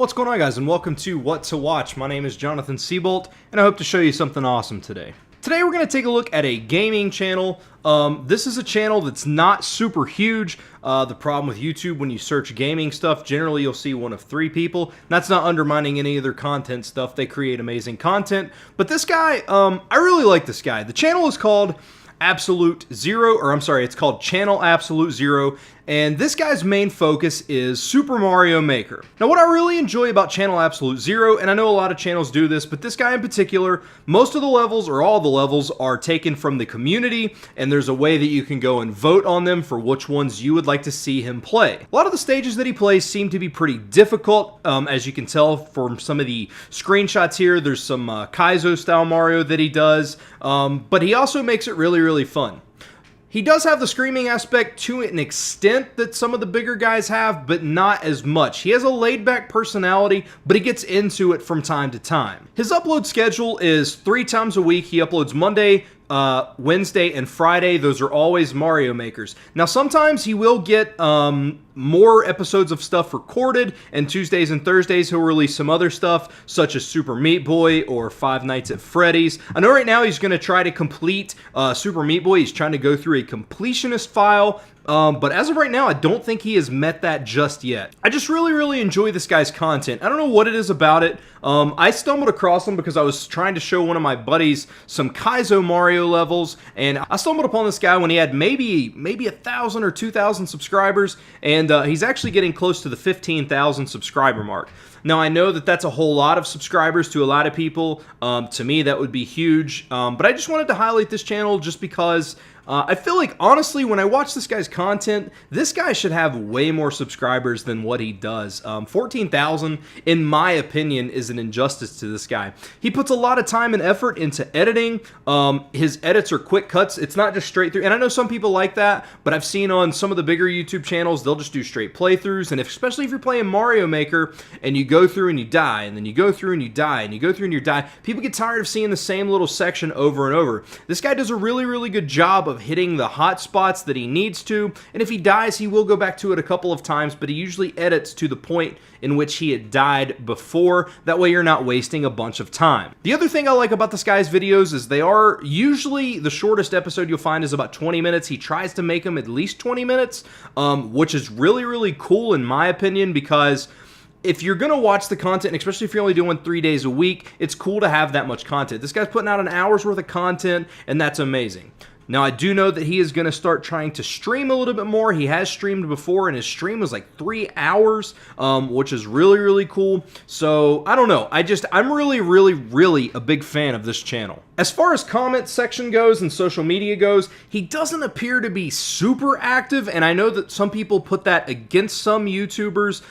What's going on, guys, and welcome to What to Watch. My name is Jonathan Seabolt, and I hope to show you something awesome today. Today we're going to take a look at a gaming channel. This is a channel that's not super huge. The problem with YouTube, when you search gaming stuff, generally you'll see one of 3 people. That's not undermining any of their content stuff. They create amazing content. But this guy, I really like this guy. The channel is called Absolute Zero, or I'm sorry, it's called Channel Absolute Zero, and this guy's main focus is Super Mario Maker. Now, what I really enjoy about Channel Absolute Zero, and I know a lot of channels do this, but this guy in particular, most of the levels, or all the levels, are taken from the community, and there's a way that you can go and vote on them for which ones you would like to see him play. A lot of the stages that he plays seem to be pretty difficult, as you can tell from some of the screenshots here. There's some Kaizo-style Mario that he does, but he also makes it really fun. He does have the screaming aspect to an extent that some of the bigger guys have, but not as much. He has a laid-back personality, but he gets into it from time to time. His upload schedule is 3 times a week. He uploads Monday, Wednesday, and Friday. Those are always Mario Makers. Now, sometimes he will get more episodes of stuff recorded, and Tuesdays and Thursdays he'll release some other stuff, such as Super Meat Boy or Five Nights at Freddy's. I know right now he's going to try to complete Super Meat Boy. He's trying to go through a completionist file, but as of right now, I don't think he has met that just yet. I just really enjoy this guy's content. I don't know what it is about it. I stumbled across him because I was trying to show one of my buddies some Kaizo Mario levels, and I stumbled upon this guy when he had maybe 1,000 or 2,000 subscribers, and he's actually getting close to the 15,000 subscriber mark. Now, I know that that's a whole lot of subscribers to a lot of people. To me, that would be huge, but I just wanted to highlight this channel just because I feel like, honestly, when I watch this guy's content, this guy should have way more subscribers than what he does. 14,000, in my opinion, is an injustice to this guy. He puts a lot of time and effort into editing. His edits are quick cuts. It's not just straight through. And I know some people like that, but I've seen on some of the bigger YouTube channels, they'll just do straight playthroughs. And especially if you're playing Mario Maker and you go through and you die, and then you go through and you die, and you go through and you die, people get tired of seeing the same little section over and over. This guy does a really good job of hitting the hot spots that he needs to, and if he dies, he will go back to it a couple of times, but he usually edits to the point in which he had died before. That way you're not wasting a bunch of time. The other thing I like about this guy's videos is they are usually, the shortest episode you'll find is about 20 minutes. He tries to make them at least 20 minutes, which is really cool in my opinion, because if you're going to watch the content, especially if you're only doing 3 days a week, it's cool to have that much content. This guy's putting out an hour's worth of content, and that's amazing. Now, I do know that he is going to start trying to stream a little bit more. He has streamed before, and his stream was like 3 hours, which is really cool. So, I don't know. I'm really a big fan of this channel. As far as comment section goes and social media goes, he doesn't appear to be super active, and I know that some people put that against some YouTubers,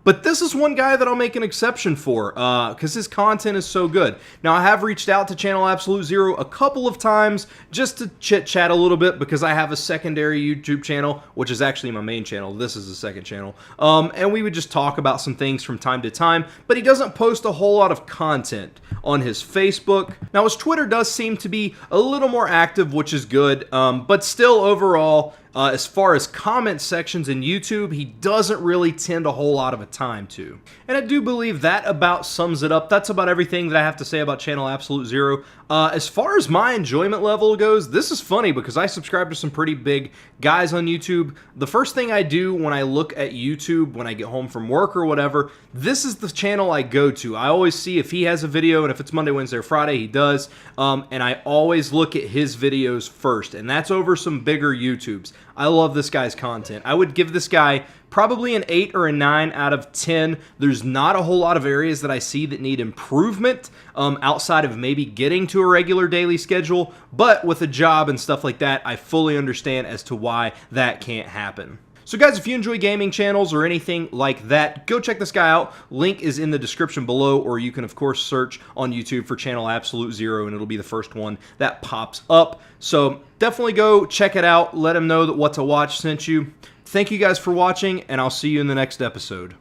but this is one guy that I'll make an exception for, because his content is so good. Now, I have reached out to Channel Absolute Zero a couple of times just to chit-chat a little bit, because I have a secondary YouTube channel, which is actually my main channel. This is the second channel. And we would just talk about some things from time to time, but he doesn't post a whole lot of content on his Facebook. Now, his Twitter does seem to be a little more active, which is good, but still overall, as far as comment sections in YouTube, he doesn't really tend a whole lot of a time to. And I do believe that about sums it up. That's about everything that I have to say about Channel Absolute Zero. As far as my enjoyment level goes, this is funny because I subscribe to some pretty big guys on YouTube. The first thing I do when I look at YouTube, when I get home from work or whatever, this is the channel I go to. I always see if he has a video, and if it's Monday, Wednesday, or Friday, he does. And I always look at his videos first, and that's over some bigger YouTubes. I love this guy's content. I would give this guy probably an 8 or a 9 out of 10. There's not a whole lot of areas that I see that need improvement outside of maybe getting to a regular daily schedule, but with a job and stuff like that, I fully understand as to why that can't happen. So guys, if you enjoy gaming channels or anything like that, go check this guy out. Link is in the description below, or you can of course search on YouTube for Channel Absolute Zero and it'll be the first one that pops up. So definitely go check it out. Let him know that What to Watch sent you. Thank you guys for watching, and I'll see you in the next episode.